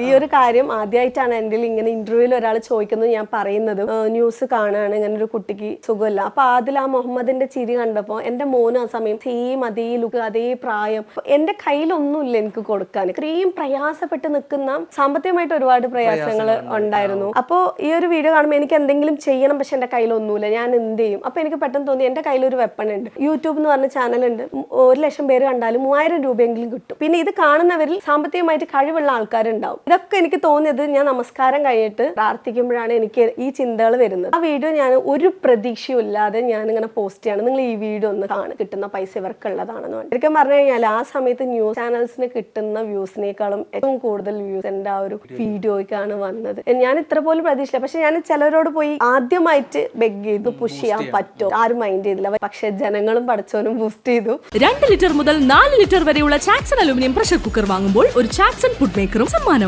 ഈ ഒരു കാര്യം ആദ്യമായിട്ടാണ് എൻ്റെ ഇങ്ങനെ ഇന്റർവ്യൂവിൽ ഒരാൾ ചോദിക്കുന്നത് ഞാൻ പറയുന്നത്. ന്യൂസ് കാണുകയാണ് ഇങ്ങനെ ഒരു കുട്ടിക്ക് സുഖമില്ല. അപ്പൊ ആദിൽ ആ മുഹമ്മദിന്റെ ചിരി കണ്ടപ്പോൾ എൻ്റെ മോനും ആ സമയം സെയിം അതേ ലുക്ക് അതേ പ്രായം. എൻ്റെ കയ്യിലൊന്നുമില്ല എനിക്ക് കൊടുക്കാൻ. ഇത്രയും പ്രയാസപ്പെട്ട് നിൽക്കുന്ന സാമ്പത്തികമായിട്ട് ഒരുപാട് പ്രയാസങ്ങൾ ഉണ്ടായിരുന്നു. അപ്പോൾ ഈ ഒരു വീഡിയോ കാണുമ്പോൾ എനിക്ക് എന്തെങ്കിലും ചെയ്യണം, പക്ഷെ എൻ്റെ കയ്യിലൊന്നുമില്ല, ഞാൻ എന്ത് ചെയ്യും? അപ്പൊ എനിക്ക് പെട്ടെന്ന് തോന്നി എൻ്റെ കയ്യിലൊരു വെപ്പൺ ഉണ്ട്. യൂട്യൂബ് എന്ന് പറഞ്ഞ ചാനലുണ്ട്. 1,00,000 പേര് കണ്ടാലും 3000 രൂപയെങ്കിലും കിട്ടും. പിന്നെ ഇത് കാണുന്നവരിൽ സാമ്പത്തികമായിട്ട് കഴിവുള്ള ആൾക്കാരുണ്ടാവും. ഇതൊക്കെ എനിക്ക് തോന്നിയത് ഞാൻ നമസ്കാരം കഴിഞ്ഞിട്ട് പ്രാർത്ഥിക്കുമ്പോഴാണ് എനിക്ക് ഈ ചിന്തകൾ വരുന്നത്. ആ വീഡിയോ ഞാൻ ഒരു പ്രതീക്ഷയും ഇല്ലാതെ ഞാൻ ഇങ്ങനെ പോസ്റ്റ് ചെയ്യാണ്. നിങ്ങൾ ഈ വീഡിയോ ഒന്ന് കാണും, കിട്ടുന്ന പൈസ ഇവർക്കുള്ളതാണെന്ന് പറഞ്ഞു. ശരിക്കും പറഞ്ഞു കഴിഞ്ഞാൽ ആ സമയത്ത് ന്യൂസ് ചാനൽസിന് കിട്ടുന്ന വ്യൂസിനേക്കാളും ഏറ്റവും കൂടുതൽ വ്യൂസ് എൻ്റെ ആ ഒരു വീഡിയോയ്ക്കാണ് വന്നത്. ഞാൻ ഇത്ര പോലും പ്രതീക്ഷിച്ചില്ല. പക്ഷെ ഞാൻ ചിലരോട് പോയി ആദ്യമായിട്ട് ബെഗ് ചെയ്തു, പുഷ് ചെയ്യാൻ പറ്റുമോ, ആരും മൈൻഡ് ചെയ്തില്ല. പക്ഷെ ജനങ്ങളും പഠിച്ചവനും ബൂസ്റ്റ് ചെയ്തു. 2 ലിറ്റർ മുതൽ 4 ലിറ്റർ വരെയുള്ള ചാക്സൺ അലുമിനിയം പ്രഷർ കുക്കർ വാങ്ങുമ്പോൾ ഒരു ചാക്സൺ ഫുഡ് മേക്കറും സമ്മാനം.